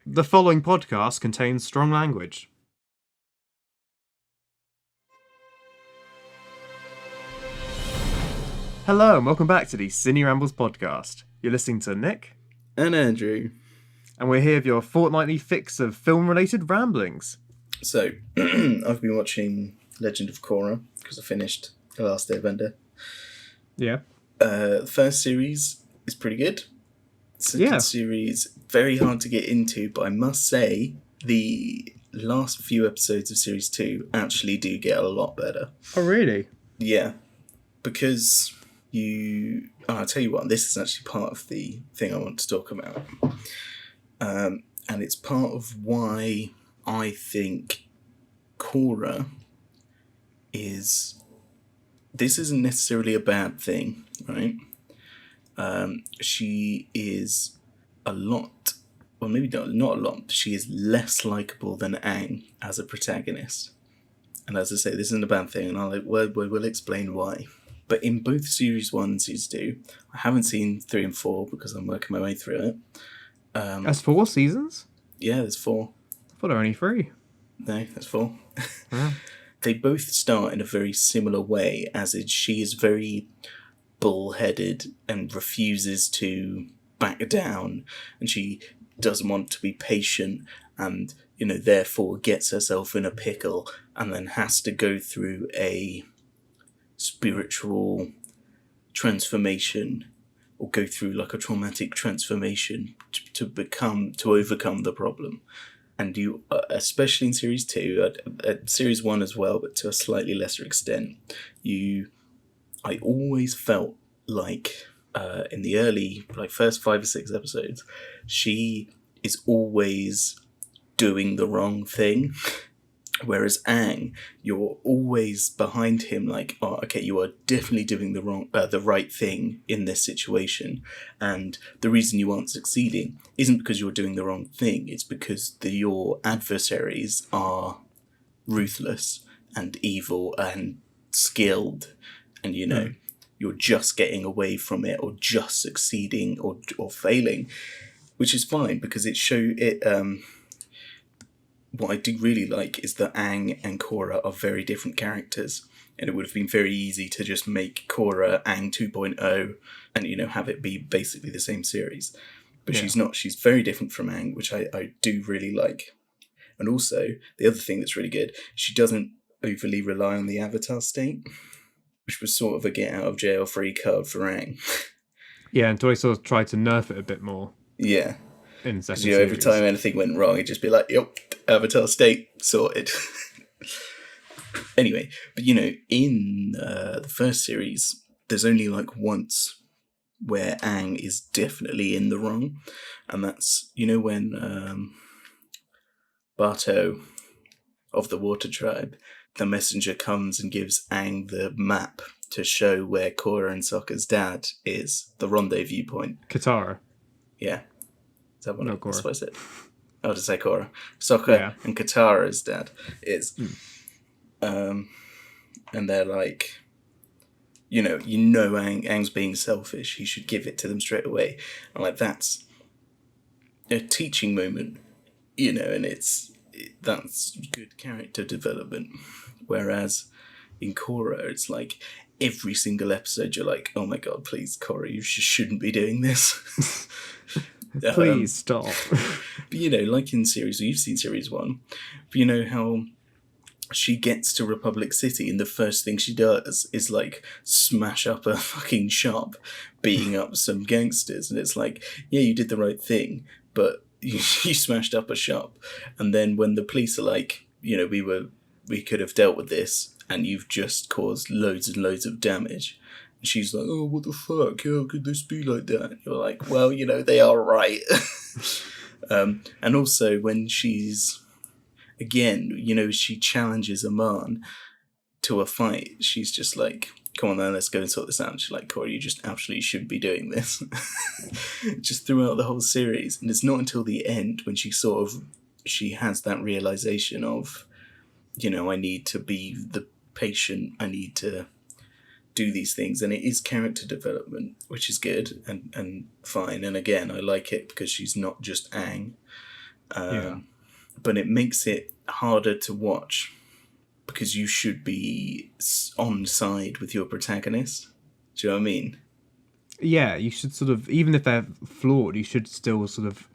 The following podcast contains strong language. Hello, and welcome back to the Ciné Rambles podcast. You're listening to Nick, and Andrew, and we're here with your fortnightly fix of film-related ramblings. So, I've been watching Legend of Korra because I finished The Last Airbender. Yeah. The first series is pretty good. Second series, very hard to get into, but I must say the last few episodes of Series 2 actually do get a lot better. Oh, really? Yeah. Because I'll tell you what, this is actually part of the thing I want to talk about. And it's part of why I think Korra this isn't necessarily a bad thing, right? She is a lot, or maybe not a lot, she is less likable than Aang as a protagonist. And as I say, this isn't a bad thing, and we'll explain why. But in both Series 1 and Series 2, I haven't seen 3 and 4 because I'm working my way through it. That's 4 seasons? Yeah, there's 4. I thought there were only 3. No, that's 4. Yeah. They both start in a very similar way, as in she is very bullheaded and refuses to back down, and she doesn't want to be patient, and therefore gets herself in a pickle and then has to go through a spiritual transformation or go through like a traumatic transformation to overcome the problem. And you, especially in Series 2, Series 1 as well, but to a slightly lesser extent, I always felt like in the early, first 5 or 6 episodes, she is always doing the wrong thing. Whereas Aang, you're always behind him, like, oh, okay, you are definitely doing the right thing in this situation, and the reason you aren't succeeding isn't because you're doing the wrong thing. It's because your adversaries are ruthless and evil and skilled, and you're just getting away from it, or just succeeding, or failing, which is fine because what I do really like is that Aang and Korra are very different characters, and it would have been very easy to just make Korra Aang 2.0 and, have it be basically the same series. But she's not. She's very different from Aang, which I do really like. And also, the other thing that's really good, she doesn't overly rely on the avatar state, which was sort of a get-out-of-jail-free card for Aang. Yeah, until they sort of tried to nerf it a bit more. Yeah. In second series. Every time anything went wrong, he'd just be like, yep, avatar state sorted. Anyway, but in the first series, there's only once where Aang is definitely in the wrong, and that's when Barto of the Water Tribe, the messenger comes and gives Aang the map to show where Korra and Sokka's dad is, the rendezvous point. Katara. Yeah. Is that what Korra. That's what I said? Oh, to say Korra. Sokka and Katara's dad is. And they're like, Aang's being selfish. He should give it to them straight away. And that's a teaching moment, and that's good character development. Whereas in Korra, it's like every single episode you're like, oh my god, please, Korra, you shouldn't be doing this. Please stop. But like in series, you've seen Series 1, but how she gets to Republic City and the first thing she does is smash up a fucking shop, beating up some gangsters, and it's like, yeah, you did the right thing, but you smashed up a shop. And then when the police are like, we could have dealt with this, and you've just caused loads and loads of damage. And she's like, oh, what the fuck? How could this be like that? And you're like, well, they are right. And also when she's, again, she challenges Aman to a fight. She's just like, come on then, let's go and sort this out. And she's like, Korra, you just absolutely shouldn't be doing this. Just throughout the whole series. And it's not until the end when she has that realization of, I need to be the patient, I need to do these things, and it is character development, which is good and fine. And again, I like it because she's not just Aang. Yeah. But it makes it harder to watch because you should be on side with your protagonist. Do you know what I mean? Yeah, you should sort of, even if they're flawed, you should still sort of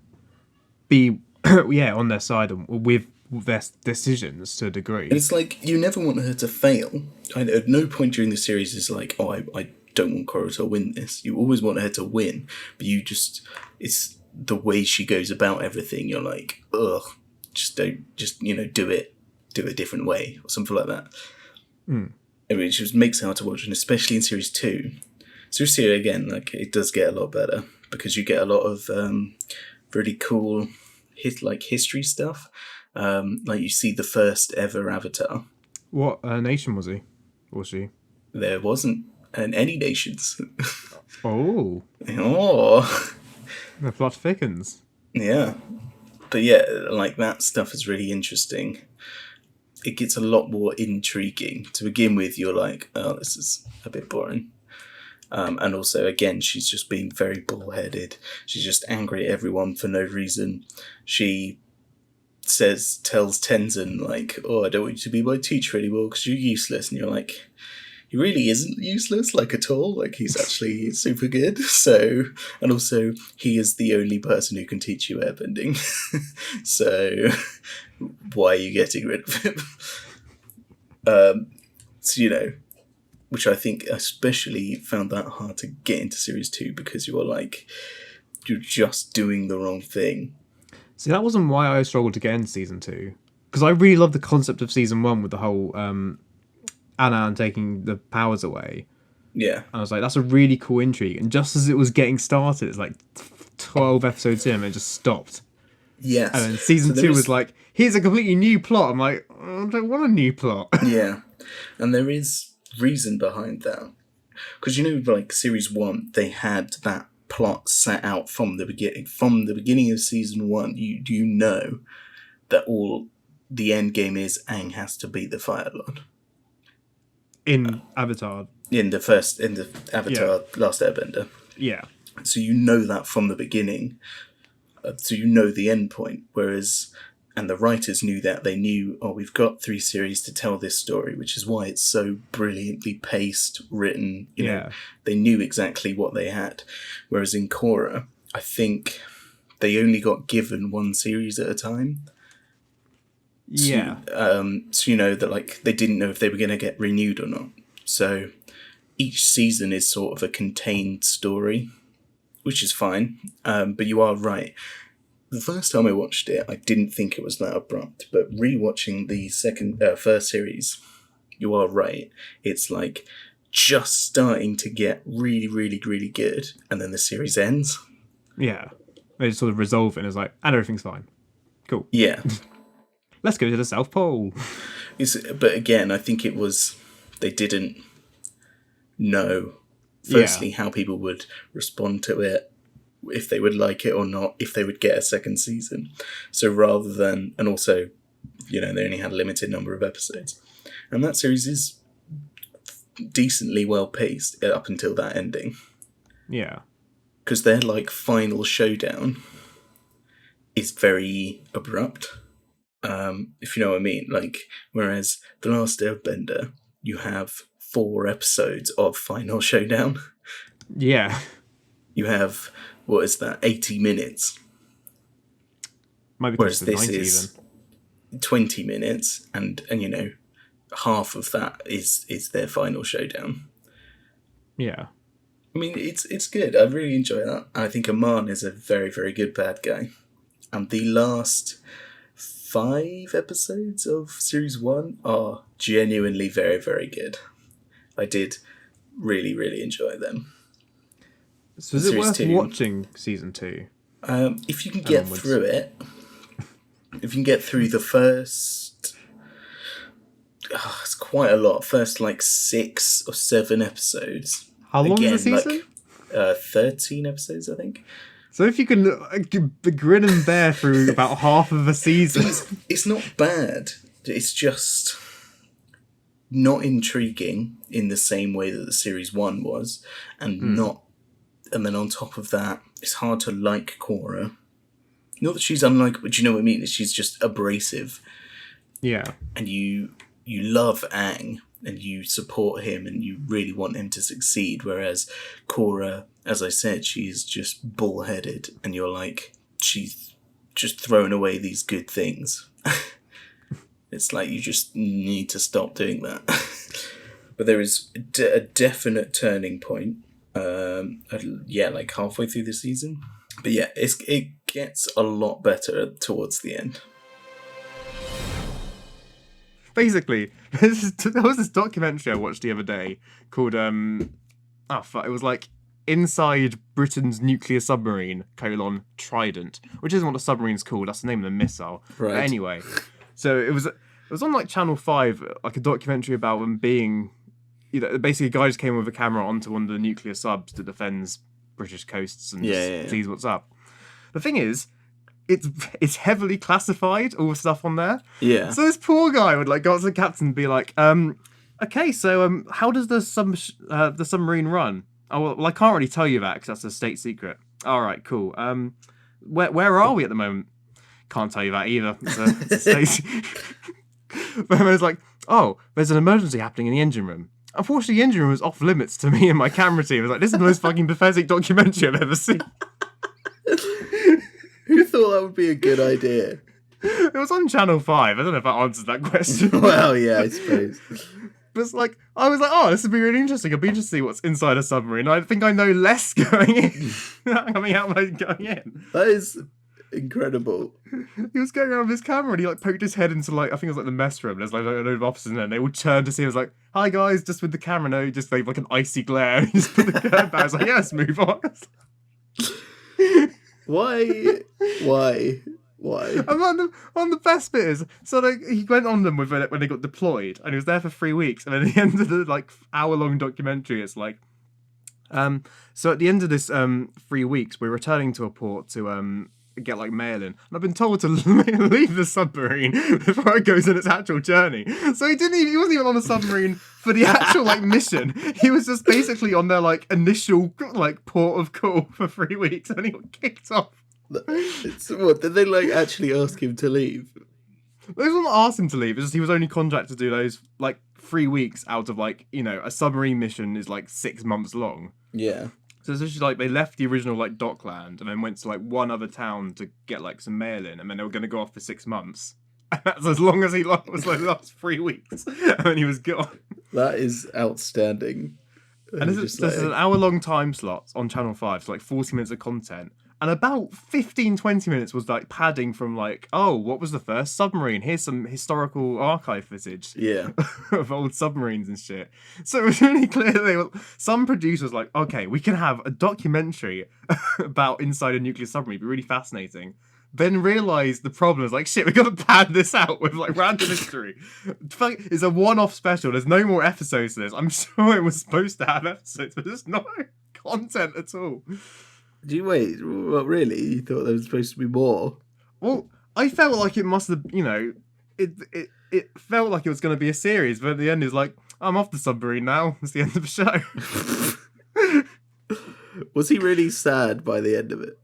be, yeah, on their side and with their decisions to a And degree. it's like, you never want her to fail. At no point during the series is like, oh, I don't want Korra to win this. You always want her to win, but you just, it's the way she goes about everything. You're like, ugh, just don't, just, do it a different way or something like that. I mean, it just makes it hard to watch, and especially in series 2. Series 2, again, like, it does get a lot better because you get a lot of really cool history stuff. Like, you see the first ever Avatar. What nation was he? Or she? There wasn't any nations. Oh, Oh, the plot thickens. yeah. But yeah, like, that stuff is really interesting. It gets a lot more intriguing. To begin with, you're like, oh, this is a bit boring. And also, again, she's just being very bullheaded. She's just angry at everyone for no reason. She tells Tenzin, like, oh, I don't want you to be my teacher anymore because you're useless. And you're like, he really isn't useless, like, at all. Like, he's actually super good. So, and also, he is the only person who can teach you airbending. So, why are you getting rid of him? So, which I think especially found that hard to get into series 2 because you're just doing the wrong thing. See, that wasn't why I struggled to get into season 2. Because I really loved the concept of season 1 with the whole Anan taking the powers away. Yeah. And I was like, that's a really cool intrigue. And just as it was getting started, it's like 12 episodes in and it just stopped. Yes. And then season 2 was like, here's a completely new plot. I'm like, I don't want a new plot. Yeah. And there is reason behind that. Because, like, series 1, they had that plot set out from the beginning. From the beginning of season 1, you know that all the end game is Aang has to beat the Fire Lord. In Avatar. In the Avatar Last Airbender. Yeah. So you know that from the beginning. So you know the end point. And the writers knew that. They knew, we've got 3 series to tell this story, which is why it's so brilliantly paced, written. You know, they knew exactly what they had. Whereas in Korra, I think they only got given 1 series at a time. Yeah. So that, like, they didn't know if they were going to get renewed or not. So each season is sort of a contained story, which is fine. But you are right. The first time I watched it, I didn't think it was that abrupt, but rewatching the first series, you are right. It's like just starting to get really, really, really good, and then the series ends. Yeah. They just sort of resolve it and it's like, and everything's fine. Cool. Yeah. Let's go to the South Pole. But again, I think it was, they didn't know, firstly, how people would respond to it, if they would like it or not, if they would get a second season. So rather than, and also, they only had a limited number of episodes. And that series is decently well paced up until that ending. Yeah. Because their, like, final showdown is very abrupt. If you know what I mean. Like, whereas The Last Airbender, you have 4 episodes of final showdown. Yeah. You have, 80 minutes. Might be Whereas close to this 90 is even. 20 minutes, and half of that is their final showdown. Yeah. I mean, it's good. I really enjoy that. I think Aman is a very, very good bad guy. And the last 5 episodes of Series 1 are genuinely very, very good. I did really, really enjoy them. So is it worth watching Season 2? If you can get through it, if you can get through the first... it's quite a lot. First, 6 or 7 episodes. How long is the season? 13 episodes, I think. So if you can grin and bear through about half of a season... It's not bad. It's just not intriguing in the same way that the Series 1 was. And then on top of that, it's hard to like Korra. Not that she's unlikable, but you know what I mean? She's just abrasive. Yeah. And you love Aang, and you support him, and you really want him to succeed, whereas Korra, as I said, she's just bullheaded, and you're like, she's just throwing away these good things. It's like, you just need to stop doing that. But there is a definite turning point, like halfway through the season. But yeah, it gets a lot better towards the end. Basically, there was this documentary I watched the other day called it was like Inside Britain's Nuclear Submarine, Trident, which isn't what the submarine's called, that's the name of the missile. Right. But anyway, so it was on like Channel 5, like a documentary about them being, basically a guy just came with a camera onto one of the nuclear subs that defends British coasts and sees what's up. The thing is, it's heavily classified, all the stuff on there. Yeah. So this poor guy would like go up to the captain and be like, okay, so how does the submarine run? Oh, well, I can't really tell you that because that's a state secret. All right, cool. Where are we at the moment? Can't tell you that either. It's a state secret. But I was like, oh, there's an emergency happening in the engine room. Unfortunately, the engine room was off limits to me and my camera team. I was like, this is the most fucking pathetic documentary I've ever seen. Who thought that would be a good idea? It was on Channel 5. I don't know if that answers that question. Well, yeah, I suppose. But it's like, I was like, oh, this would be really interesting. I'd be interested to see what's inside a submarine. I think I know less going in. Coming out than going in. That is incredible. He was going around with his camera and he like poked his head into like, I think it was like the mess room. There's like a load of officers in there and they all turned to see him. I was like, hi guys, just with the camera. No, just like an icy glare. And he just put the curtain back. I was like, yes, move on. Why? And on the best bit is, so like, he went on them with when they got deployed, and he was there for 3 weeks, and then at the end of the like hour-long documentary, it's like, so at the end of this 3 weeks, we're returning to a port to get like mail in, and I've been told to leave the submarine before it goes on its actual journey. So he wasn't even on the submarine for the actual like mission. He was just basically on their like initial like port of call for 3 weeks, and he got kicked off. What, did they like actually ask him to leave? They didn't ask him to leave. It's just he was only contracted to do those like 3 weeks out of like, a submarine mission is like 6 months long. Yeah. So it's just like they left the original like Dockland and then went to like one other town to get like some mail in, and then they were going to go off for 6 months. And that's as long as he was like the last 3 weeks, and then he was gone. That is outstanding. And this is an hour-long time slot on Channel 5, so like 40 minutes of content. And about 15-20 minutes was like padding from like, oh, what was the first submarine? Here's some historical archive footage. Yeah. Of old submarines and shit. So it was really clear that some producers like, okay, we can have a documentary about inside a nuclear submarine. It'd be really fascinating. Then realised the problem is like, shit, we got to pad this out with like random history. It's a one-off special. There's no more episodes to this. I'm sure it was supposed to have episodes, but there's no content at all. Do you wait? What, really? You thought there was supposed to be more? Well, I felt like it must have, it felt like it was going to be a series, but at the end it's like, I'm off the submarine now. It's the end of the show. Was he really sad by the end of it?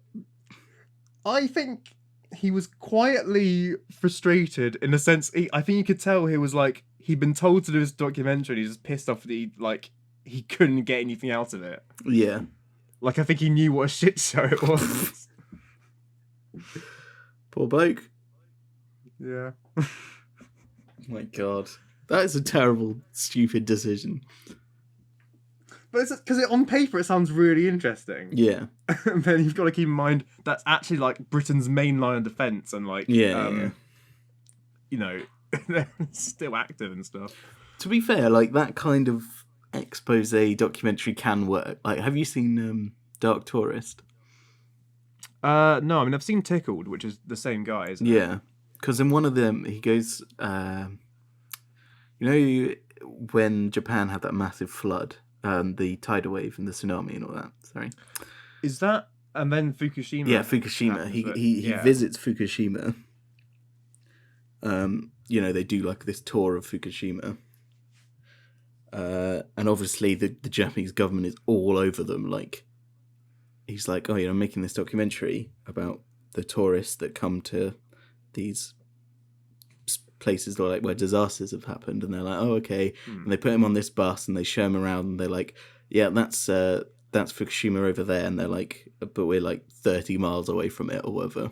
I think he was quietly frustrated in the sense, I think you could tell he was like, he'd been told to do this documentary and he was pissed off that he couldn't get anything out of it. Yeah. Like, I think he knew what a shit show it was. Poor bloke. Yeah. My God. That is a terrible, stupid decision. But it's because on paper it sounds really interesting. Yeah. And then you've got to keep in mind that's actually like Britain's main line of defence and like, they're still active and stuff. To be fair, like that kind of expose documentary can work. Like, have you seen Dark Tourist? No, I mean I've seen Tickled, which is the same guy, isn't it? Yeah, because in one of them he goes, when Japan had that massive flood, the tidal wave and the tsunami and all that. Sorry, is that and then Fukushima? Yeah, Fukushima. He visits Fukushima. They do like this tour of Fukushima. And obviously the Japanese government is all over them. Like, he's like, oh, I'm making this documentary about the tourists that come to these places like where disasters have happened, and they're like, oh, okay, and they put him on this bus and they show him around, and they're like, yeah, that's Fukushima over there, and they're like, but we're like 30 miles away from it or whatever.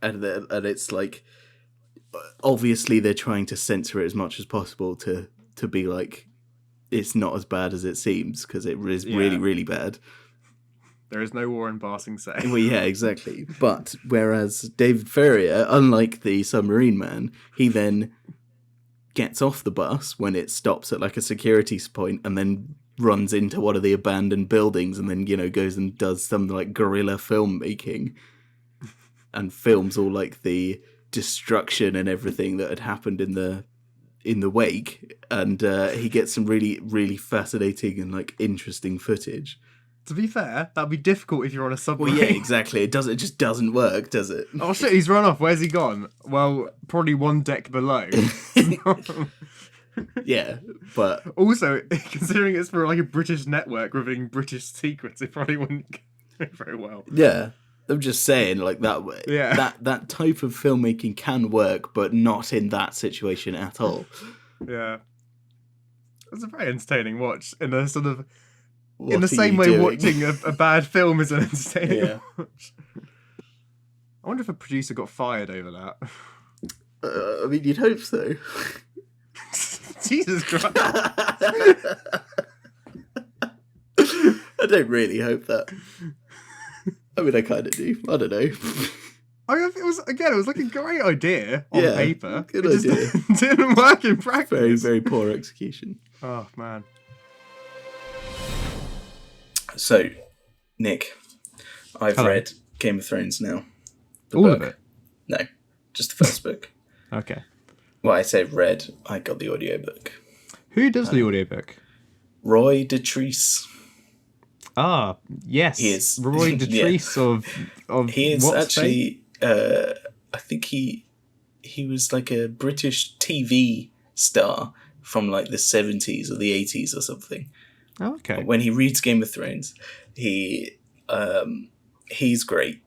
and it's like, obviously they're trying to censor it as much as possible to be like, it's not as bad as it seems, because it is really, really bad. There is no war in Passing Say. Well, yeah, exactly. But whereas David Ferrier, unlike the Submarine Man, he then gets off the bus when it stops at like a security point, and then runs into one of the abandoned buildings, and then, you know, goes and does some like guerrilla filmmaking and films all like the destruction and everything that had happened in the wake, and he gets some really, really fascinating and like interesting footage. To be fair, that'd be difficult if you're on a submarine. Well, yeah, exactly. It just doesn't work, does it? Oh shit, he's run off. Where's he gone? Well, probably one deck below. Yeah, but also, considering it's for like a British network revealing British secrets, it probably wouldn't go very well. Yeah, I'm just saying, like, that way. Yeah. That type of filmmaking can work, but not in that situation at all. Yeah. It's a very entertaining watch in a sort of... What in the are same you way doing? watching a bad film is an entertaining watch. I wonder if a producer got fired over that. I mean, you'd hope so. Jesus Christ. I don't really hope that. I mean, I kind of do. I don't know. I mean, it was like a great idea on paper. Good it idea. Just didn't work in practice. Very, very poor execution. Oh, man. So, Nick, I've Hello. read Game of Thrones now. The All book. of it? No, just the first book. Okay. Well, I say read, I got the audiobook. Who does the audiobook? Roy Dotrice. Ah, yes. He is. Roy Dotrice of He is what actually, I think he was like a British TV star from like the 70s or the 80s or something. Oh, okay. When he reads Game of Thrones, he's great,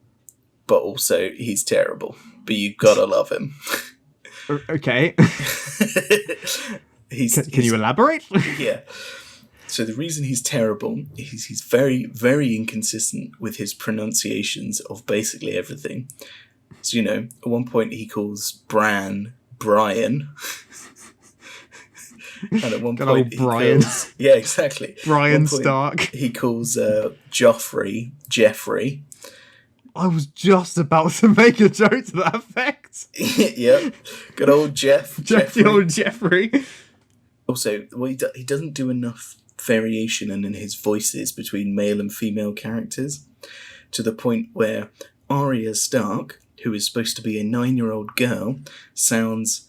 but also he's terrible. But you gotta love him. Okay. Can you elaborate? Yeah. So the reason he's terrible is he's very, very inconsistent with his pronunciations of basically everything. So, you know, at one point he calls Bran Brian. And at one Good point old he Brian. calls... Yeah, exactly. Brian At one point, Stark. He calls Joffrey Jeffrey. I was just about to make a joke to that effect. Yep. Good old Jeffrey. The old Jeffrey. Also, well, he doesn't do enough variation in his voices between male and female characters, to the point where Arya Stark, who is supposed to be a 9-year-old girl, sounds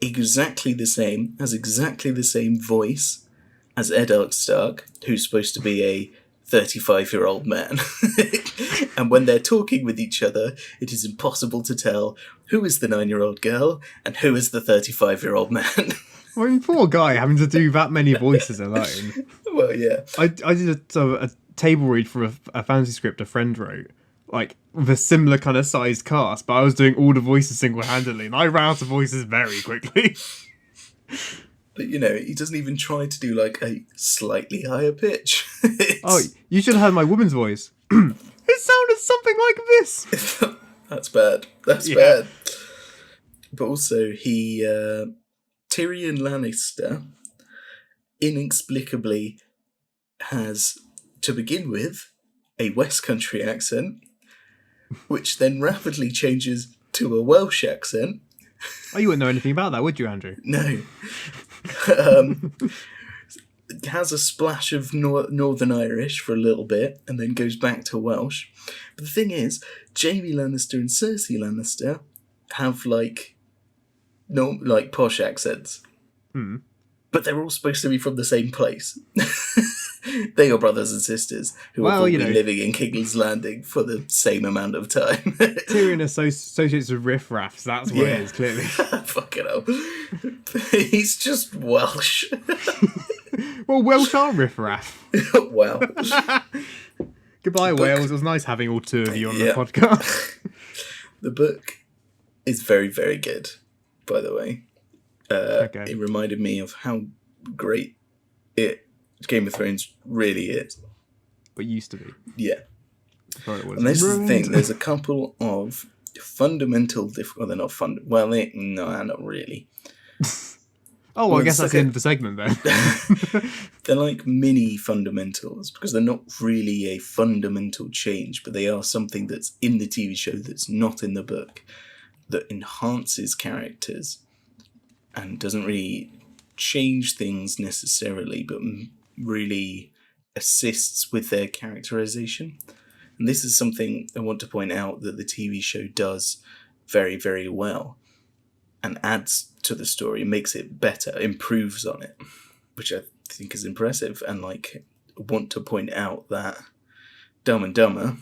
exactly the same, has exactly the same voice as Eddard Stark, who's supposed to be a 35-year-old man. And when they're talking with each other, it is impossible to tell who is the 9-year-old girl and who is the 35-year-old man. I mean, poor guy having to do that many voices alone. Well, yeah. I did a table read for a fantasy script a friend wrote, like, with a similar kind of sized cast, but I was doing all the voices single-handedly, and I ran out of voices very quickly. But, you know, he doesn't even try to do, like, a slightly higher pitch. Oh, you should have heard my woman's voice. It sounded something like this. That's bad. That's bad. But also, Tyrion Lannister inexplicably has, to begin with, a West Country accent, which then rapidly changes to a Welsh accent. Oh, you wouldn't know anything about that, would you, Andrew? No. Has a splash of Northern Irish for a little bit, and then goes back to Welsh. But the thing is, Jaime Lannister and Cersei Lannister have like posh accents. But they're all supposed to be from the same place. They are brothers and sisters who are probably living in King's Landing for the same amount of time. Tyrion associates with riffraffs, that's what it is, clearly. Fucking hell. He's just Welsh. Well, Welsh are riffraff. Wow. Goodbye, Wales. It was nice having all two of you on the podcast. The book is very, very good, by the way. Okay. It reminded me of how great Game of Thrones really is. But used to be. Yeah. Before it was And this is the thing. ruined. There's a couple of fundamental well, they're not fun. Well, no, not really. Oh, well, I guess that's the end of the segment then. They're like mini fundamentals because they're not really a fundamental change, but they are something that's in the TV show that's not in the book, that enhances characters and doesn't really change things necessarily, but really assists with their characterization. And this is something I want to point out that the TV show does very, very well and adds to the story, makes it better, improves on it, which I think is impressive. And like, want to point out that Dumb and Dumber,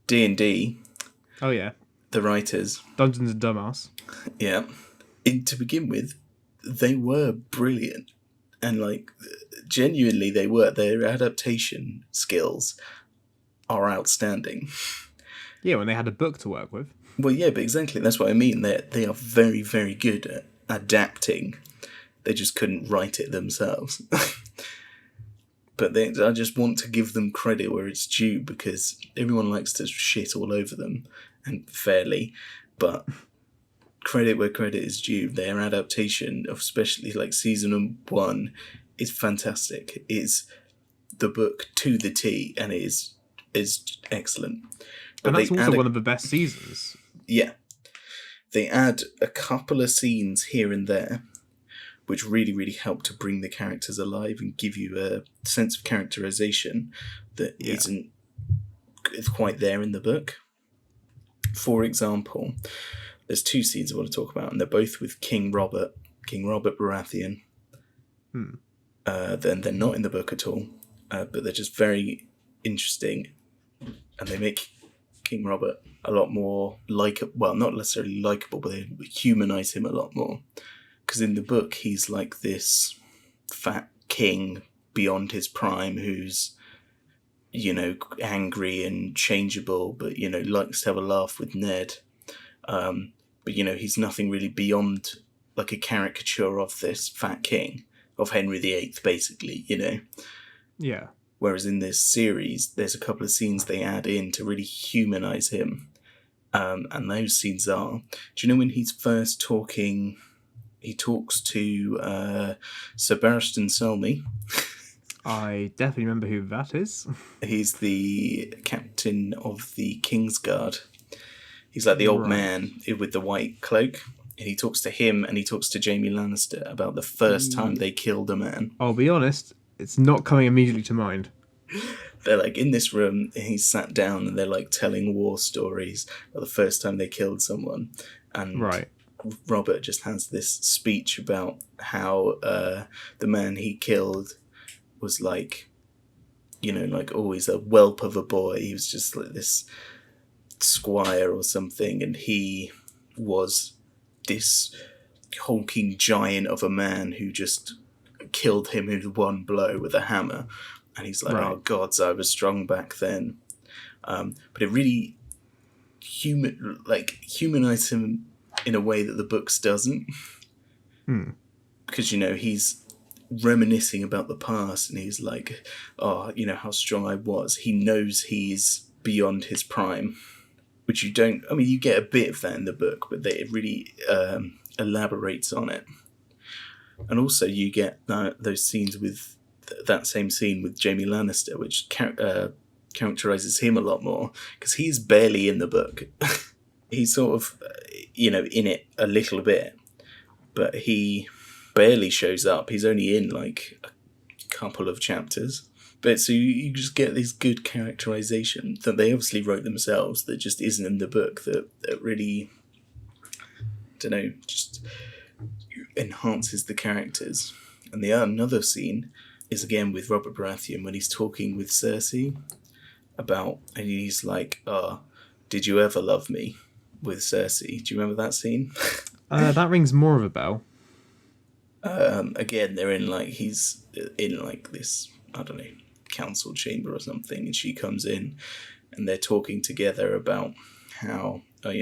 D&D, Oh yeah, the writers, Dungeons and Dumbass. yeah, to begin with, they were brilliant, and like genuinely they were. Their adaptation skills are outstanding. Yeah, when they had a book to work with. Well, yeah, but exactly, that's what I mean. They are very, very good at adapting. They just couldn't write it themselves. But I just want to give them credit where it's due, because everyone likes to shit all over them, and fairly, but credit where credit is due. Their adaptation of especially like season 1 is fantastic. It's the book to the T, and it is excellent. But And that's also one of the best seasons. Yeah. They add a couple of scenes here and there, which really, really help to bring the characters alive and give you a sense of characterization that isn't quite there in the book. For example, there's 2 scenes I want to talk about, and they're both with King Robert Baratheon. Then they're not in the book at all, but they're just very interesting, and they make King Robert a lot more well, not necessarily likable, but they humanize him a lot more. Because in the book, he's like this fat king beyond his prime who's, angry and changeable, but, likes to have a laugh with Ned. But, he's nothing really beyond like a caricature of this fat king, of Henry VIII, basically, Yeah. Whereas in this series, there's a couple of scenes they add in to really humanize him. And those scenes are, do you know when he's first talking, he talks to Sir Barristan Selmy. I definitely remember who that is. He's the captain of the Kingsguard. He's like the old man with the white cloak. And he talks to him, and he talks to Jaime Lannister about the first time they killed a man. I'll be honest, it's not coming immediately to mind. They're like in this room, and he's sat down, and they're like telling war stories about the first time they killed someone. And Robert just has this speech about how the man he killed was like, always a whelp of a boy. He was just like this squire or something, and he was this hulking giant of a man who just killed him in one blow with a hammer. And he's like, oh gods, I was strong back then. But it really humanized him in a way that the books doesn't. Because, he's reminiscing about the past, and he's like, oh, how strong I was. He knows he's beyond his prime, which you don't, you get a bit of that in the book, but it really elaborates on it. And also you get those scenes with that same scene with Jaime Lannister, which characterizes him a lot more, because he's barely in the book. He's sort of, in it a little bit, but he barely shows up. He's only in like a couple of chapters. But so you just get this good characterization that they obviously wrote themselves that just isn't in the book, that really, just enhances the characters. And another scene is again with Robert Baratheon when he's talking with Cersei and he's like, did you ever love me? With Cersei. Do you remember that scene? That rings more of a bell. Again, he's in like this, I don't know, council chamber or something, and she comes in and they're talking together about how oh,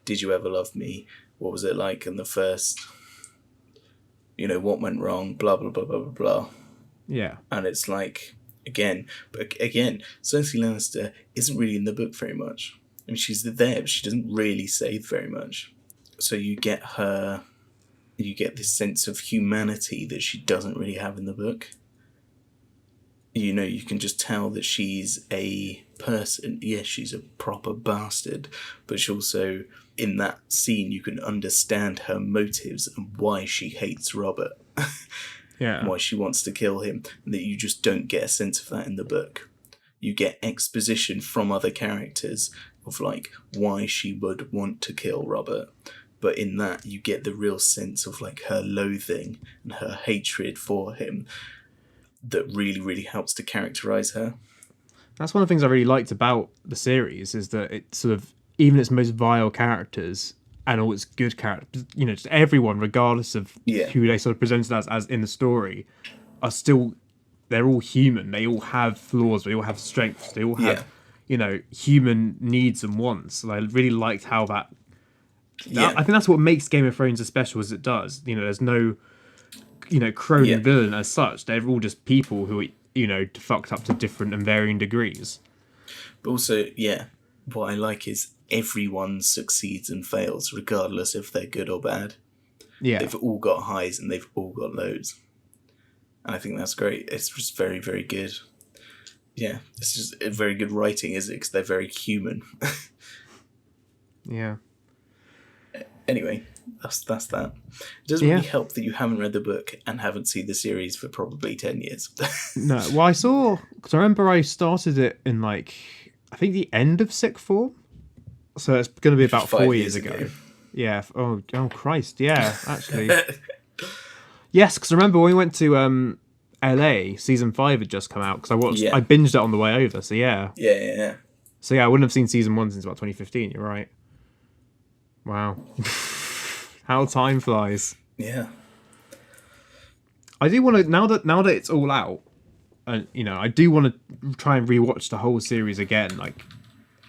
did you ever love me? What was it like in the first? What went wrong? Blah blah blah blah blah blah. Yeah. And it's like but again, Cersei Lannister isn't really in the book very much. I mean, she's there, but she doesn't really say very much. So you get this sense of humanity that she doesn't really have in the book. You can just tell that she's a person. Yes, she's a proper bastard, but she also, in that scene, you can understand her motives and why she hates Robert. Yeah. Why she wants to kill him. And that you just don't get a sense of that in the book. You get exposition from other characters of like why she would want to kill Robert. But in that, you get the real sense of like her loathing and her hatred for him that really, really helps to characterize her. That's one of the things I really liked about the series, is that it sort of, even its most vile characters and all its good characters, just everyone, regardless of who they sort of presented as in the story, are still, they're all human. They all have flaws. They all have strengths. They all have, human needs and wants. And I really liked how that. I think that's what makes Game of Thrones as special as it does. There's no, crone villain as such. They're all just people who are, fucked up to different and varying degrees. But also, what I like is everyone succeeds and fails, regardless if they're good or bad. Yeah. They've all got highs and they've all got lows. And I think that's great. It's just very, very good. Yeah, it's just very good writing, is it? Because they're very human. Yeah. Anyway, that's that. It doesn't really help that you haven't read the book and haven't seen the series for probably 10 years. No, well, I saw, because I remember I started it in I think the end of sixth form. So it's going to be about 4 years ago. Yeah. Oh Christ. Yeah, actually. Yes, because I remember when we went to LA, season 5 had just come out, because I binged it on the way over. So yeah. Yeah. So yeah, I wouldn't have seen season 1 since about 2015. You're right. Wow. How time flies. Yeah. I do want to, now that it's all out, and I do want to try and rewatch the whole series again,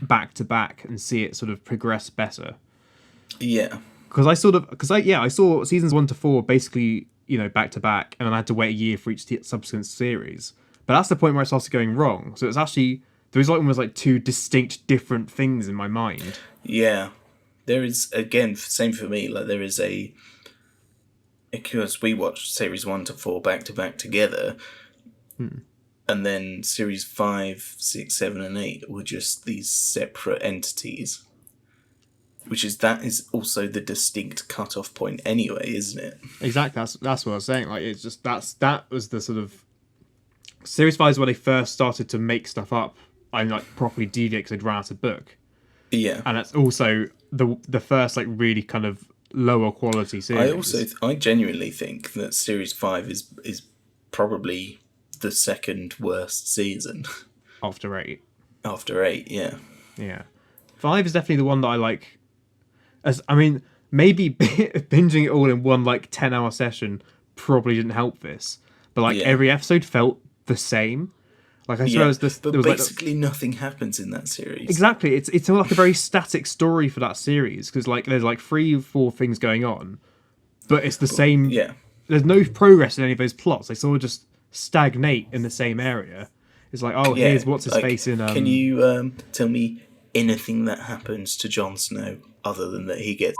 back to back, and see it sort of progress better. Yeah. Because I saw seasons 1 to 4 basically, back to back, and then I had to wait a year for each subsequent series. But that's the point where it started going wrong. So it's actually, there was almost two distinct different things in my mind. Yeah. There is, again, same for me, there is because we watched series 1 to 4 back to back together, and then series 5, 6, 7, and 8 were just these separate entities. That is also the distinct cut-off point anyway, isn't it? Exactly, that's what I was saying. It's just, that was the sort of, series 5 is where they first started to make stuff up and properly deviate because they'd run out of book. Yeah. And it's also the first really kind of lower quality series. I genuinely think that series 5 is probably the second worst season. After 8. After 8, yeah. Yeah. 5 is definitely the one that I like. Maybe binging it all in one 10-hour session probably didn't help this. But every episode felt the same. I suppose but basically nothing happens in that series. Exactly, it's a very static story for that series, because there's 3 or 4 things going on, but it's the same. Yeah, there's no progress in any of those plots. They sort of just stagnate in the same area. It's here's what's his face in. Can you tell me anything that happens to Jon Snow other than that he gets?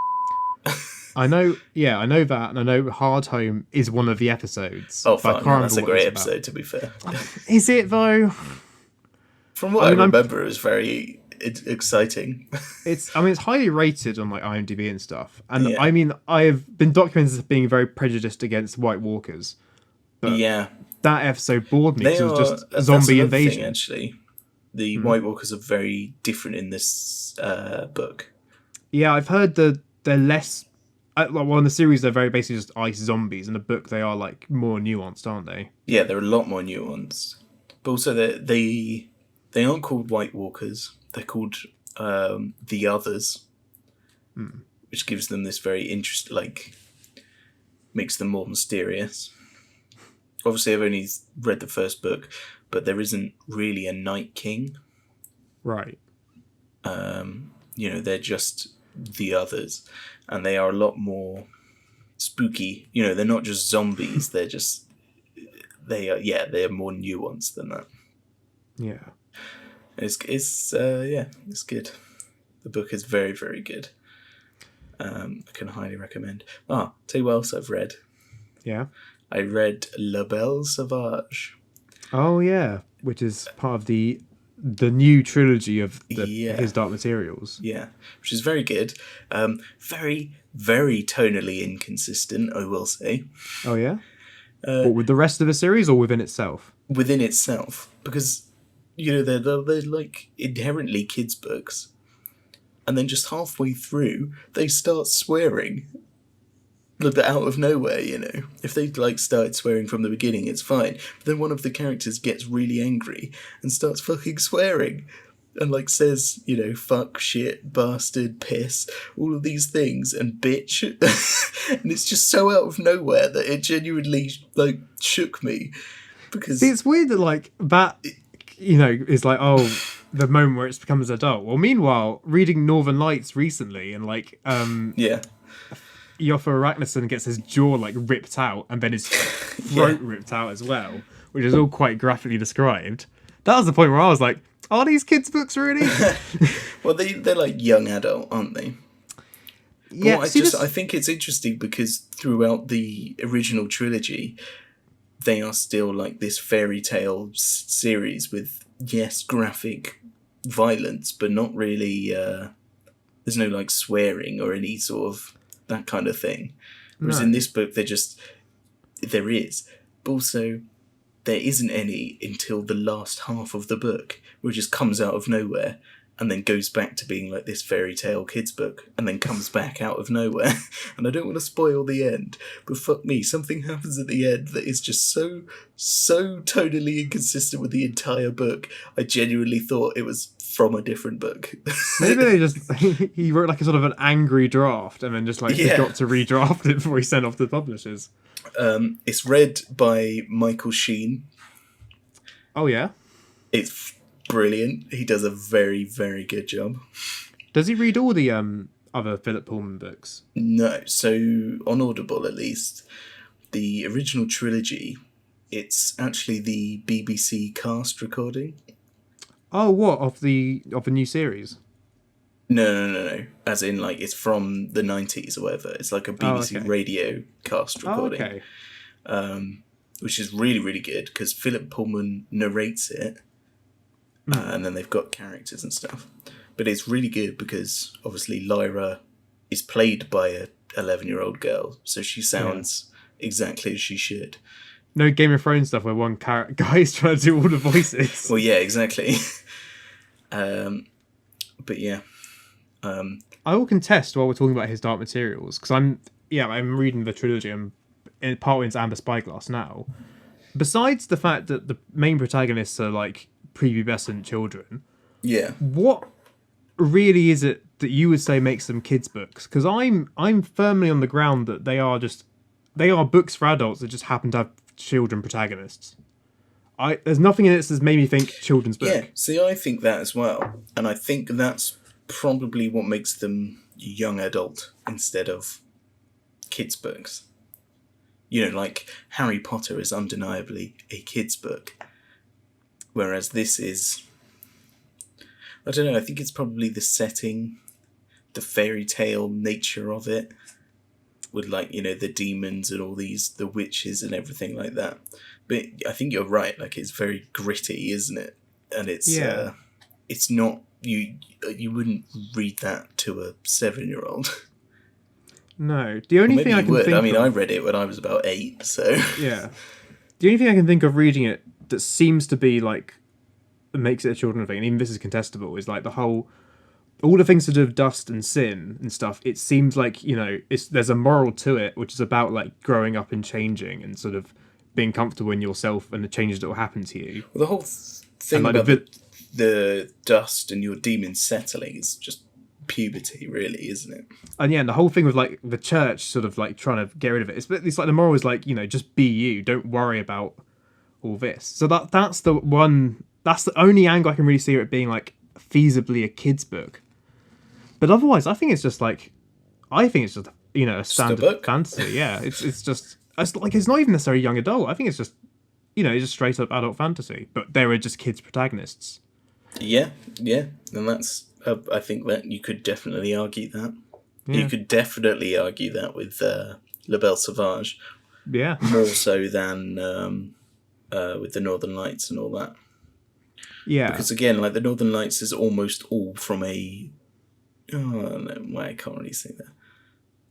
I know that, and I know Hardhome is one of the episodes. Oh, fine. That's a great episode, to be fair. Is it, though? From what I remember, it was very exciting. It's highly rated on IMDb and stuff. And I have been documented as being very prejudiced against White Walkers. But that episode bored me because it was just zombie invasion. Thing, actually, the White Walkers are very different in this book. Yeah, I've heard they're less. In the series they're very basically just ice zombies. In the book they are more nuanced, aren't they? Yeah, they're a lot more nuanced. But also they aren't called White Walkers. They're called the Others, which gives them this very interesting, makes them more mysterious. Obviously, I've only read the first book, but there isn't really a Night King. Right. they're just the others, and they are a lot more spooky. They're not just zombies. They're more nuanced than that. Yeah. It's good. The book is very, very good. I can highly recommend. Tell you what else I've read. Yeah. I read La Belle Sauvage. Oh yeah, which is part of the new trilogy of Yeah. his Dark Materials. Yeah, which is very good. Very, very tonally inconsistent, I will say. Oh yeah? What, with the rest of the series or within itself? Within itself. Because, they're like inherently kids' books. And then just halfway through, they start swearing. Out of nowhere, If they started swearing from the beginning, it's fine. But then one of the characters gets really angry and starts fucking swearing. And says, fuck, shit, bastard, piss, all of these things, and bitch. And it's just so out of nowhere that it genuinely, shook me. Because... See, it's weird that, that, is the moment where it becomes adult. Well, meanwhile, reading Northern Lights recently, and, yeah. Ioffa Arachnason gets his jaw ripped out and then his throat ripped out as well, which is all quite graphically described. That was the point where I was like, are these kids' books really? Well, they're young adult, aren't they? Yeah, I think it's interesting because throughout the original trilogy, they are still this fairy tale series with, yes, graphic violence, but not really, there's no swearing or any sort of that kind of thing. Whereas in this book, there is, but also there isn't any until the last half of the book, which just comes out of nowhere and then goes back to being this fairy tale kids book and then comes back out of nowhere. And I don't want to spoil the end, but fuck me, something happens at the end that is just so tonally inconsistent with the entire book. I genuinely thought it was from a different book. Maybe they just he wrote a sort of an angry draft and then just forgot to redraft it before he sent off to the publishers. It's read by Michael Sheen. Oh yeah, it's brilliant. He does a very, very good job. Does he read all the other Philip Pullman books? No, so on Audible at least, the original trilogy, it's actually the BBC cast recording. Oh, what, of the new series? No. As in, it's from the 90s or whatever. It's a BBC radio cast recording. Oh, okay. Which is really, really good because Philip Pullman narrates it, and then they've got characters and stuff. But it's really good because obviously Lyra is played by a 11-year-old girl, so she sounds exactly as she should. No Game of Thrones stuff where one guy's trying to do all the voices. Well, yeah, exactly. But yeah. I will contest while we're talking about his Dark Materials, because I'm reading the trilogy. I'm partway into Amber Spyglass now. Besides the fact that the main protagonists are prepubescent children, what really is it that you would say makes them kids' books? Because I'm firmly on the ground that they are books for adults that just happen to have children protagonists. There's nothing in it that's made me think children's book. Yeah, see, I think that as well, and I think that's probably what makes them young adult instead of kids' books. Harry Potter is undeniably a kids' book, whereas this is, I don't know, I think it's probably the setting, the fairy tale nature of it, with the demons and all the witches and everything like that. But I think you're right, it's very gritty, isn't it? And it's not, you wouldn't read that to a 7-year-old. No. The only thing I can think of... I read it when I was about 8, so... Yeah. The only thing I can think of reading it that seems to be makes it a children's thing, and even this is contestable, is the whole... All the things to do with dust and sin and stuff, it seems there's a moral to it, which is about growing up and changing and sort of being comfortable in yourself and the changes that will happen to you. Well, the whole thing about the dust and your demons settling is just puberty, really, isn't it? And yeah, and the whole thing with the church sort of trying to get rid of it. It's the moral is just be you, don't worry about all this. So that's the only angle I can really see it being feasibly a kid's book. But otherwise, I think it's just a Just a standard book. fantasy. Yeah, it's not even necessarily young adult. I think it's just it's just straight up adult fantasy. But there are just kids protagonists. Yeah, yeah, and that's. I think that you could definitely argue that. You Yeah, could definitely argue that with La Belle Sauvage yeah, more so than with the Northern Lights and all that. yeah, Because again, like the Northern Lights is almost all from a. Oh no, well, I can't really say that.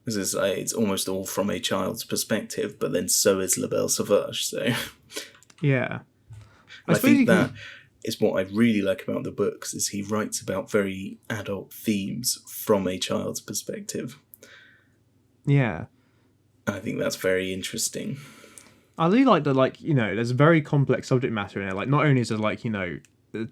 Because it's almost all from a child's perspective, but then so is La Belle Sauvage. So, and yeah. I I suppose you think that can. is what I really like about the books is he writes about very adult themes from a child's perspective. Yeah, And I think that's very interesting. I really like that. There's very complex subject matter in it. Like, not only is there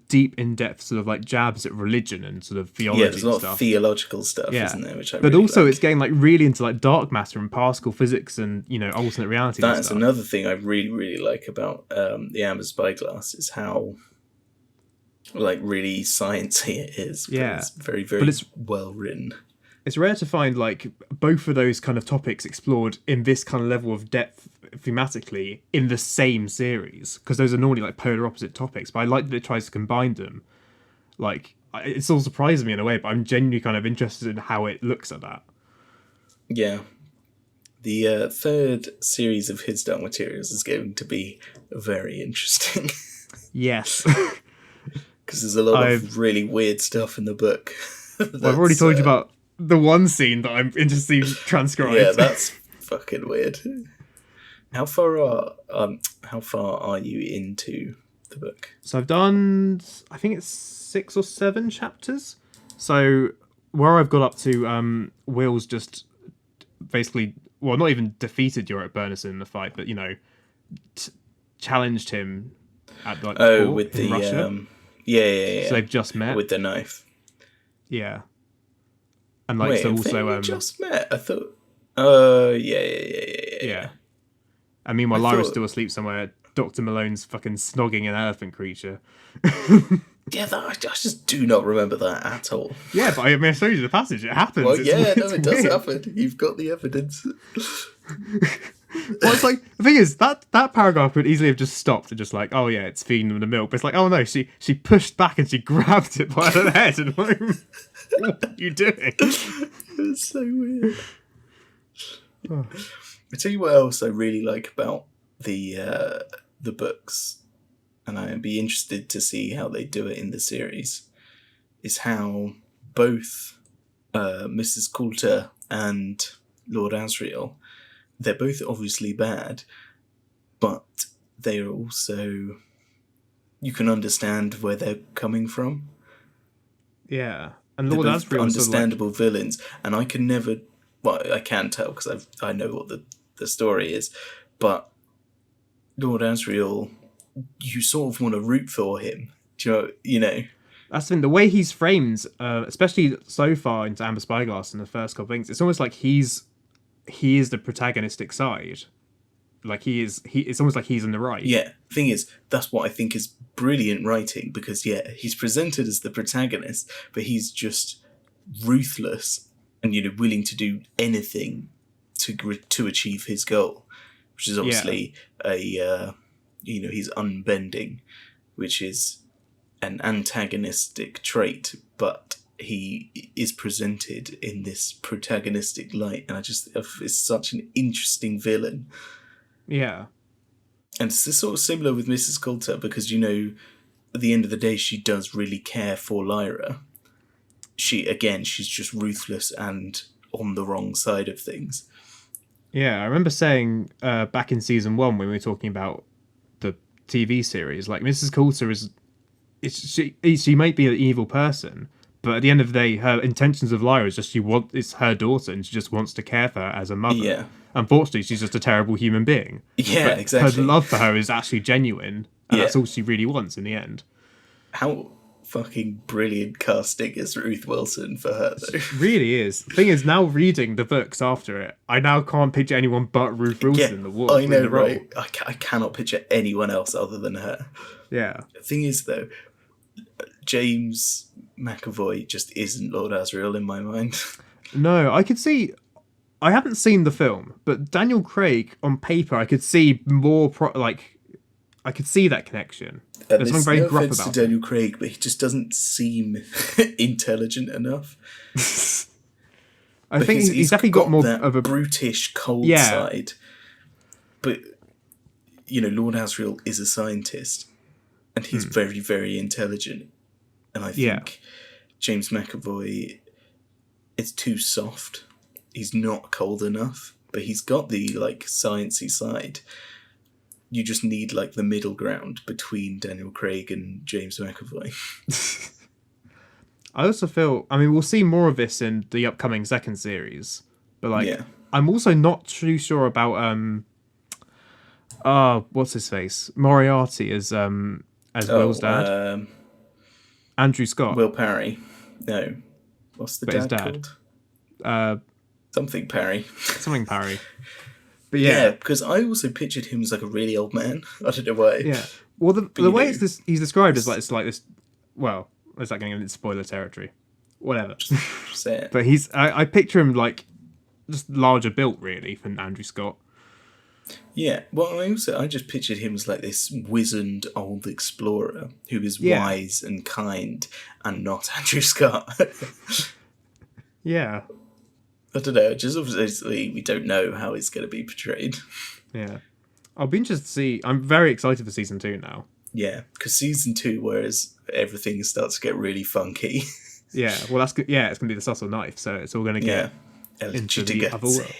deep, in-depth sort of like jabs at religion and sort of Yeah, theology there's a and lot of stuff. theological stuff, Yeah, isn't there, which I but really also like. it's getting like really into like dark matter and particle physics and alternate realities and That's stuff. another thing I really, really like about the Amber Spyglass is how like really sciencey it is. But Yeah, it's very, but very well written. it's rare to find like both of those kind of topics explored in this kind of level of depth thematically in the same series, because those are normally like polar opposite topics. But I like that it tries to combine them. It still surprises me in a way, but I'm genuinely kind of interested in how it looks at that. Yeah. The third series of his Dark Materials is going to be very interesting Yes. because there's a lot I've of really weird stuff in the book. I've already told you about the one scene that I'm interested in transcribed. Yeah, that's fucking weird. How far are you into the book? So I've done, I think it's 6 or 7 chapters. So where I've got up to, Will's just basically, well, not even defeated Yorick Burnison in the fight, but challenged him at like the court With in the Russia. yeah. So they've just met. With the knife. Yeah, and like Wait, so have also they just met? I thought. Yeah. And meanwhile, I Lyra's thought- still asleep somewhere. Dr. Malone's fucking snogging an elephant creature. Yeah, I just do not remember that at all. Yeah, but I showed you the passage. It happens. Well, It's yeah, weird. no, it does happen. You've got the evidence. Well, it's like the thing is that paragraph could easily have just stopped and just like, oh yeah, it's feeding them the milk. But it's like, oh no, she pushed back and she grabbed it by the head and like, what are you doing? It's so weird. I tell you what else I really like about the books, and I'd be interested to see how they do it in the series, is how both Mrs. Coulter and Lord Asriel, they're both obviously bad, but they are also, you can understand where they're coming from. Yeah, and They're Lord both Asriel was sort of like, understandable villains, and I can never. Well, I can tell because I know what the story is, but Lord Asriel, you sort of want to root for him. Do you know? that's the thing. The way he's framed, especially so far into Amber Spyglass in the first couple of things, it's almost like he is the protagonistic side. Like it's almost like he's in the right. Yeah. Thing is, that's what I think is brilliant writing because he's presented as the protagonist, but he's just ruthless and willing to do anything to achieve his goal, which is obviously he's unbending, which is an antagonistic trait, but he is presented in this protagonistic light, and it's such an interesting villain. Yeah. And it's sort of similar with Mrs. Coulter because at the end of the day she does really care for Lyra. She's just ruthless and on the wrong side of things. Yeah, I remember saying back in season 1 when we were talking about the TV series, like Mrs. Coulter she might be an evil person, but at the end of the day, her intentions of Lyra is just it's her daughter and she just wants to care for her as a mother. Yeah. Unfortunately, she's just a terrible human being. Yeah, but exactly. Her love for her is actually genuine, and that's all she really wants in the end. How fucking brilliant casting is Ruth Wilson for her, though. It really is. The thing is, now reading the books after it, I now can't picture anyone but Ruth Wilson. I know, right? I cannot picture anyone else other than her. Yeah. The thing is, though, James McAvoy just isn't Lord Asriel in my mind. No, I could see. I haven't seen the film, but Daniel Craig on paper, I could see more. I could see that connection. And There's there's something very no gruff offense to about him. Daniel Craig, but he just doesn't seem intelligent enough. I think Because he's definitely got more that of a brutish, cold Yeah. side. But, Lord Asriel is a scientist, and he's very, very intelligent. And I Yeah. think James McAvoy is too soft. He's not cold enough, but he's got the, sciencey side. You just need, the middle ground between Daniel Craig and James McAvoy. I also feel. I mean, we'll see more of this in the upcoming second series, but Yeah. I'm also not too sure about what's his face, Moriarty as Will's dad, Andrew Scott, Will Parry. No. What's the but his dad dad. called? Something Parry. Something Parry. But Yeah, because I also pictured him as a really old man. I don't know why. Yeah. Well, the way he's described as it's like this. Well, is that getting into spoiler territory? Whatever. Say it. But I picture him just larger built really than Andrew Scott. Yeah, well, I just pictured him as this wizened old explorer who is wise and kind and not Andrew Scott. Yeah. I don't know, just obviously we don't know how it's going to be portrayed. Yeah. I'll be interested to see. I'm very excited for season 2 now. Yeah, because season 2, whereas everything starts to get really funky. Yeah, well, that's good. Yeah, it's going to be the subtle knife, so it's all going to get into the other world.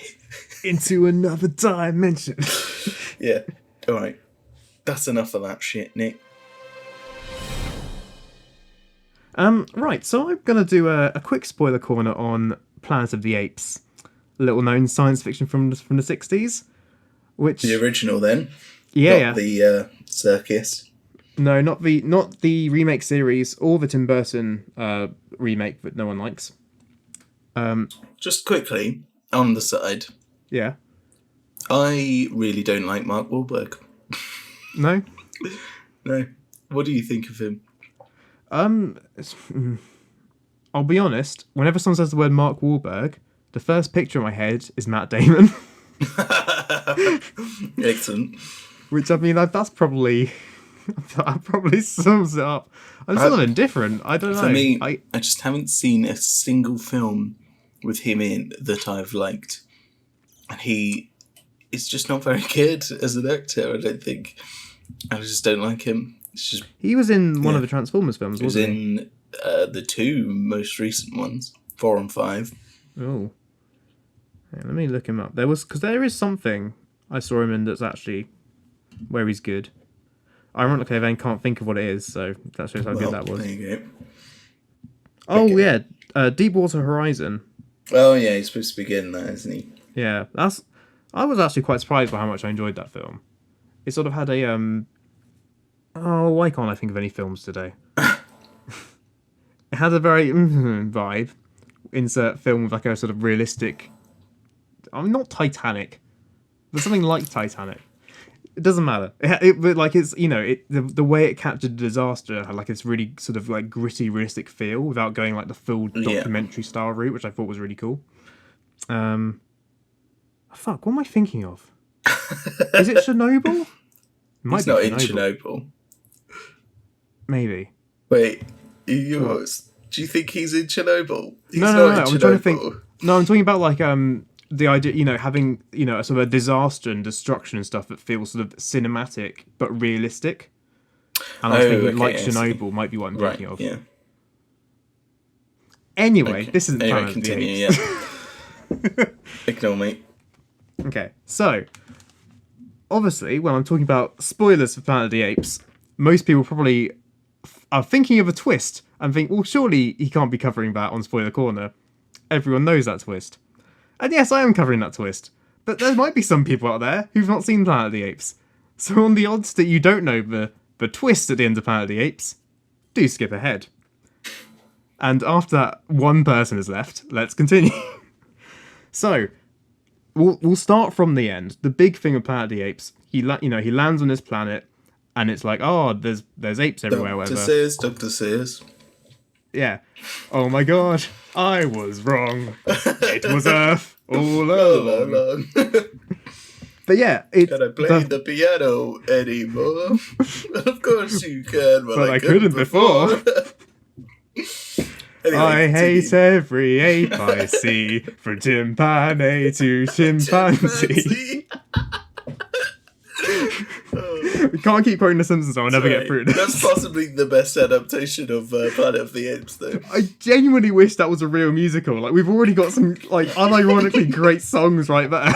Into another dimension. Yeah, alright. That's enough of that shit, Nick. Right, so I'm going to do a quick spoiler corner on Planet of the Apes, little known science fiction from the 60s. Which The original, then? Yeah, Not the circus. No, not the remake series or the Tim Burton remake that no one likes. Just quickly, on the side, Yeah. I really don't like Mark Wahlberg. No? No. What do you think of him? I'll be honest, whenever someone says the word Mark Wahlberg, the first picture in my head is Matt Damon. Excellent. Which, I mean, that's probably... that probably sums it up. I'm sort of indifferent. I don't know. For me, I just haven't seen a single film with him in that I've liked. And he is just not very good as an actor, I don't think. I just don't like him. It's just, he was in one of the Transformers films, he was wasn't he? in the 2 most recent ones, 4 and 5. Oh. Yeah, let me look him up. Because there is something I saw him in that's actually where he's good. Ironically, I then can't think of what it is, so that shows how good that was. There you go. Oh, Okay. yeah. Deepwater Horizon. Oh, yeah, he's supposed to be good in that, isn't he? Yeah, I was actually quite surprised by how much I enjoyed that film. It sort of had a oh, why can't I think of any films today? It had a very vibe. Insert film with a sort of realistic. I'm not Titanic, but something like Titanic. It doesn't matter. But it's the way it captured the disaster had this really sort of gritty, realistic feel without going the full documentary style route, which I thought was really cool. Fuck, what am I thinking of? Is it Chernobyl? He's not in Chernobyl. Maybe. Wait, do you think he's in Chernobyl? He's No. not in I'm Chernobyl. trying to think. No, I'm talking about the idea, having a sort of a disaster and destruction and stuff that feels sort of cinematic but realistic. And I was thinking Chernobyl might be what I'm thinking of. Yeah. Anyway, this isn't Anyway, Planet of the continue. Apes. Yeah. Ignore me. Okay, so obviously, when I'm talking about spoilers for Planet of the Apes, most people probably are thinking of a twist and think, well, surely he can't be covering that on Spoiler Corner. Everyone knows that twist. And yes, I am covering that twist. But there might be some people out there who've not seen Planet of the Apes. So on the odds that you don't know the twist at the end of Planet of the Apes, do skip ahead. And after that one person is left, let's continue. So, we'll start from the end. The big thing of Planet of the Apes, he lands on this planet, and it's there's apes everywhere. Dr. Whatever. Dr. Sears. Yeah. Oh my god, I was wrong. It was Earth all along. But yeah, Can I play the piano anymore? Of course you can, but I couldn't before. Anyway, I hate every ape I see, from chimpanzee to chimpanzee. We can't keep quoting The Simpsons, or I'll never get through this. That's possibly the best adaptation of Planet of the Apes, though. I genuinely wish that was a real musical. Like, we've already got some, like, unironically great songs right there.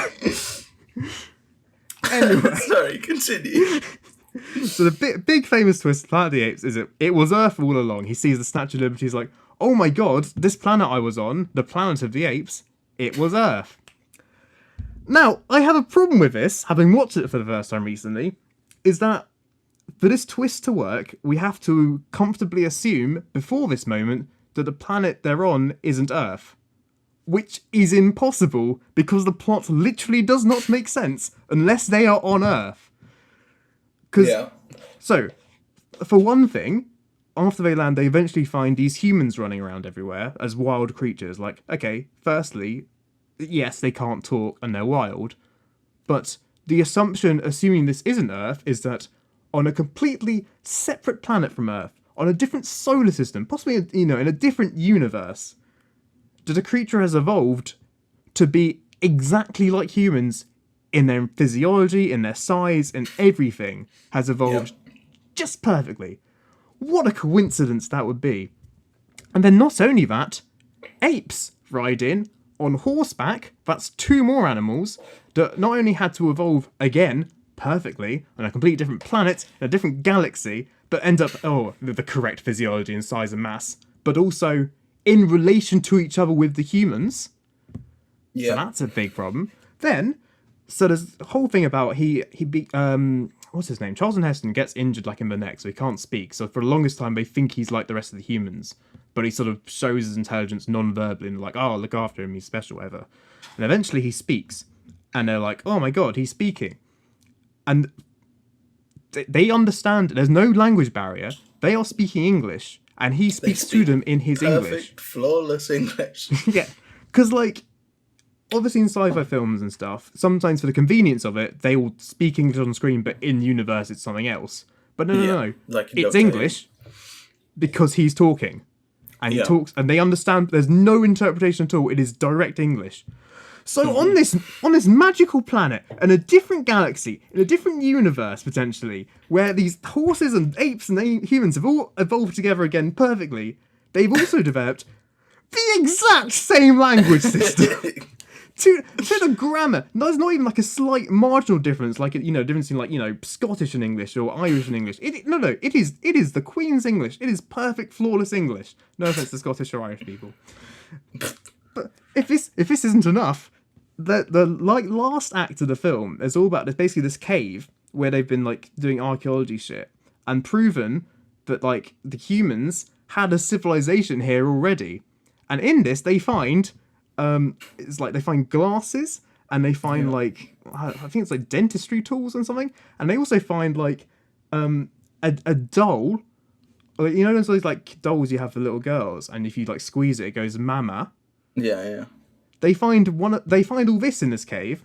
Anyway. Sorry, continue. So the big famous twist of Planet of the Apes is it was Earth all along. He sees the Statue of Liberty, he's like, oh my god, this planet I was on, the Planet of the Apes, it was Earth. Now, I have a problem with this, having watched it for the first time recently, is that for this twist to work, we have to comfortably assume, before this moment, that the planet they're on isn't Earth. Which is impossible, because the plot literally does not make sense unless they are on Earth. So, for one thing, after they land, they eventually find these humans running around everywhere as wild creatures. Like, okay, firstly, yes, they can't talk and they're wild, but the assumption, assuming this isn't Earth, is that on a completely separate planet from Earth, on a different solar system, possibly, in a different universe, that a creature has evolved to be exactly like humans in their physiology, in their size, and everything has evolved just perfectly. What a coincidence that would be. And then not only that, apes ride in on horseback. That's two more animals that not only had to evolve again perfectly on a completely different planet, in a different galaxy, but end up, the correct physiology and size and mass, but also in relation to each other with the humans. Yeah. So that's a big problem. Then, so there's the whole thing about what's his name? Charlton Heston gets injured in the neck, so he can't speak. So for the longest time, they think he's like the rest of the humans, but he sort of shows his intelligence non-verbally, and they're like, oh, look after him, he's special, whatever. And eventually he speaks, and they're like, oh my god, he's speaking. And they understand, there's no language barrier, they are speaking English, and he speaks to them in his English. Perfect, flawless English. Yeah, because obviously in sci-fi films and stuff, sometimes for the convenience of it, they will speak English on screen, but in universe it's something else. But no. It's English because he's talking. And he talks, and they understand, there's no interpretation at all, it is direct English. So on this magical planet, in a different galaxy, in a different universe potentially, where these horses and apes and humans have all evolved together again perfectly, they've also developed the exact same language system. To the grammar, there's not even a slight marginal difference, difference in Scottish and English or Irish and English. It is the Queen's English. It is perfect, flawless English. No offense to Scottish or Irish people. But if this isn't enough, the last act of the film is all about basically this cave where they've been doing archaeology shit and proven that the humans had a civilization here already, and in this they find. They find glasses, and they find I think it's dentistry tools and something, and they also find a doll. Those dolls you have for little girls, and if you squeeze it, it goes mama. Yeah. They find all this in this cave.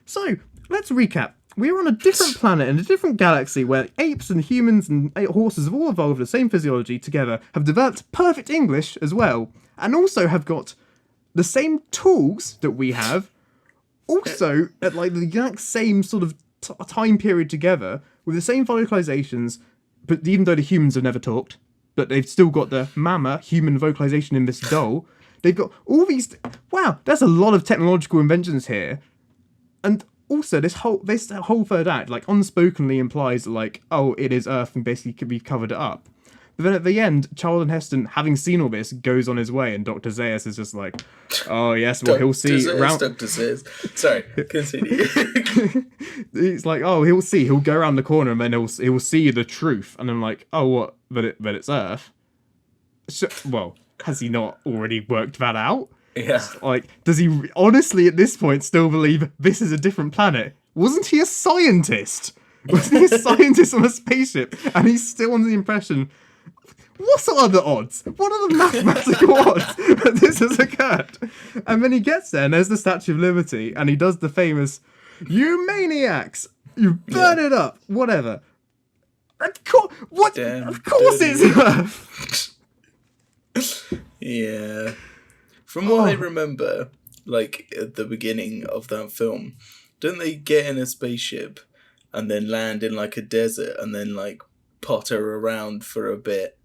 So let's recap. We're on a different planet in a different galaxy where apes and humans and horses have all evolved the same physiology together, have developed perfect English as well, and also have got the same tools that we have, also at the exact same sort of time period together, with the same vocalizations, but even though the humans have never talked, but they've still got the mama human vocalization in this doll. They've got all these. Wow, there's a lot of technological inventions here, and also this whole third act unspokenly implies it is Earth, and basically could be covered it up. But then at the end, Charlton Heston, having seen all this, goes on his way, and Dr. Zaius is just like, oh yes, well he'll see. Dr. Zaius. Sorry, continue. He's like, oh, he'll see. He'll go around the corner, and then he'll see the truth. And I'm like, oh, what? But it's Earth. Well, has he not already worked that out? Yeah. Does he honestly at this point still believe this is a different planet? Wasn't he a scientist? Wasn't he a scientist on a spaceship? And he's still under the impression. what are the odds? What are the mathematical odds that this has occurred? And then he gets there, and there's the Statue of Liberty, and he does the famous, "You maniacs! You burn it up! Whatever." Damn Of course dirty. it's Earth! Yeah. From what I remember, like at the beginning of that film, don't they get in a spaceship and then land in like a desert and then like potter around for a bit?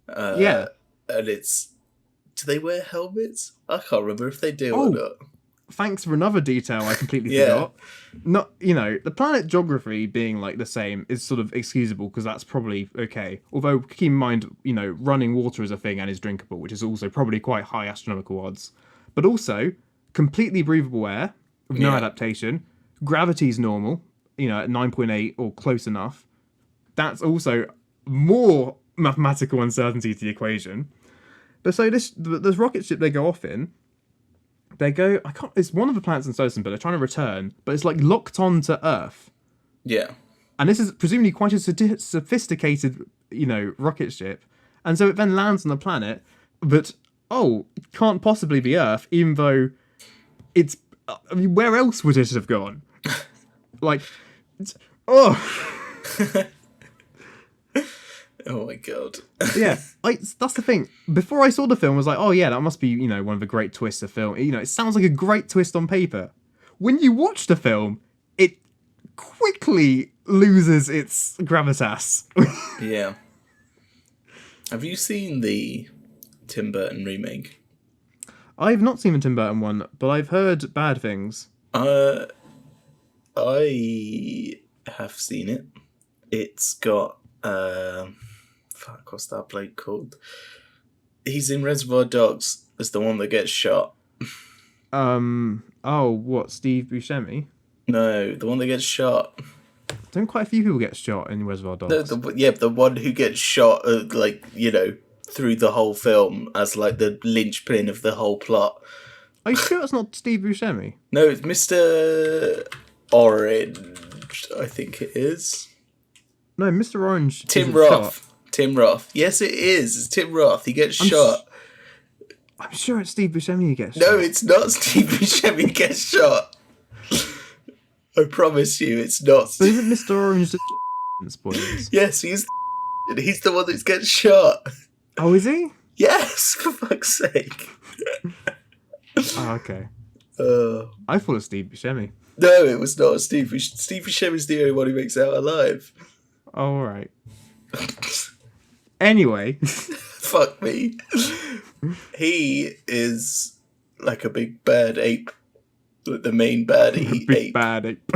Yeah. And it's... Do they wear helmets? I can't remember if they do Oh. or not. Thanks for another detail I completely Yeah. forgot. Not, the planet geography being like the same is sort of excusable because that's probably okay. Although keep in mind, running water is a thing and is drinkable, which is also probably quite high astronomical odds. But also completely breathable air with no adaptation. Gravity's normal, at 9.8 or close enough. That's also more mathematical uncertainty to the equation. But so this rocket ship they go off in. It's one of the planets in solar system, but they're trying to return, but it's like locked on to Earth. Yeah. And this is presumably quite a sophisticated, rocket ship. And so it then lands on the planet, but, it can't possibly be Earth, even though it's... where else would it have gone? Oh my god. Yeah, that's the thing. Before I saw the film, I was like, oh yeah, that must be, one of the great twists of film. It sounds like a great twist on paper. When you watch the film, it quickly loses its gravitas. Yeah. Have you seen the Tim Burton remake? I've not seen the Tim Burton one, but I've heard bad things. I have seen it. It's got what's that bloke called? He's in Reservoir Dogs as the one that gets shot. What, Steve Buscemi? No, the one that gets shot. Don't quite a few people get shot in Reservoir Dogs? The one who gets shot, through the whole film as like the linchpin of the whole plot. Are you sure it's not Steve Buscemi? No, it's Mr. Orange, I think it is. No, Mr. Orange. Tim Roth. Tim Roth. Yes, it is. It's Tim Roth. He gets shot. I'm sure it's Steve Buscemi who gets shot. No, it's not Steve Buscemi who gets shot. I promise you, it's not. But isn't Mr. Orange the spoilers? Yes, he's the one that gets shot. Oh, is he? Yes, for fuck's sake. Oh, okay. I thought it was Steve Buscemi. No, it was not Steve. Steve Buscemi's the only one who makes it out alive. Oh, all right. Anyway. Fuck me. He is like a big bad ape. Like the main baddie ape. Bad ape.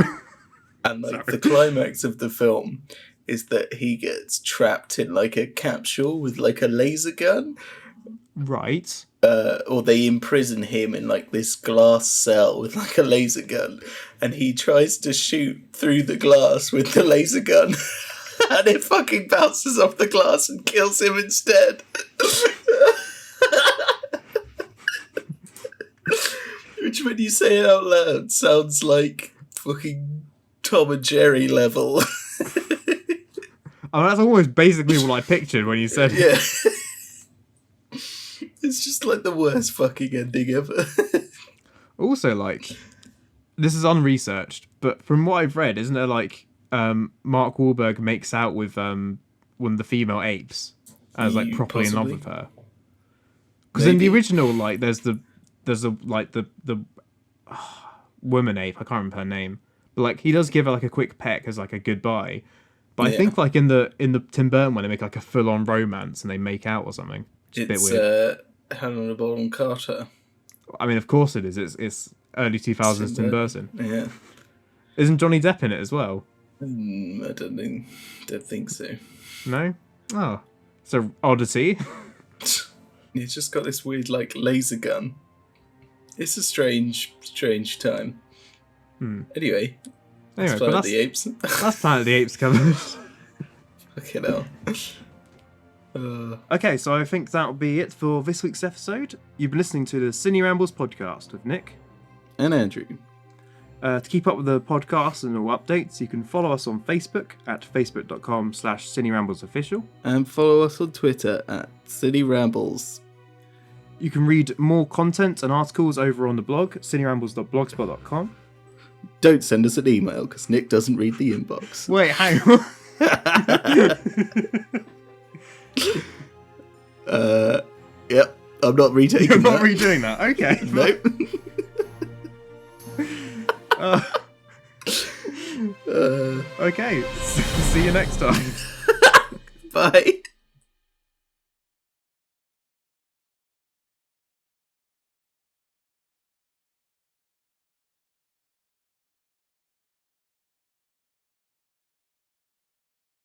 And like the climax of the film is that he gets trapped in like a capsule with like a laser gun. Right. Or they imprison him in like this glass cell with like a laser gun, and he tries to shoot through the glass with the laser gun, and it fucking bounces off the glass and kills him instead. Which, when you say it out loud, sounds like fucking Tom and Jerry level. Oh, that's almost basically what I pictured when you said it. Yeah. It's just like the worst fucking ending ever. Also, like, this is unresearched, but from what I've read, isn't there like Mark Wahlberg makes out with one of the female apes as like properly in love with her? Because in the original, like, there's a like the woman ape. I can't remember her name, but like he does give her like a quick peck as like a goodbye. But I think like in the Tim Burton one, they make like a full on romance and they make out or something. It's a bit weird. Helena Bonham Carter. I mean, of course it is. It's early 2000s Tim Burton. Yeah. Isn't Johnny Depp in it as well? I don't think so. No? Oh. So, oddity. He's just got this weird, like, laser gun. It's a strange time. Anyway, that's Planet of the Apes. That's Planet of the Apes covered. Fucking hell. Okay, so I think that'll be it for this week's episode. You've been listening to the Ciné Rambles podcast with Nick and Andrew. To keep up with the podcast and all updates, you can follow us on Facebook at facebook.com/Ciné Rambles Official. And follow us on Twitter at Ciné Rambles. You can read more content and articles over on the blog, cinerambles.blogspot.com. Don't send us an email, because Nick doesn't read the inbox. Wait, hang on. Yep, I'm not retaking You're that. not redoing that? Okay. Nope. Okay, see you next time. Bye.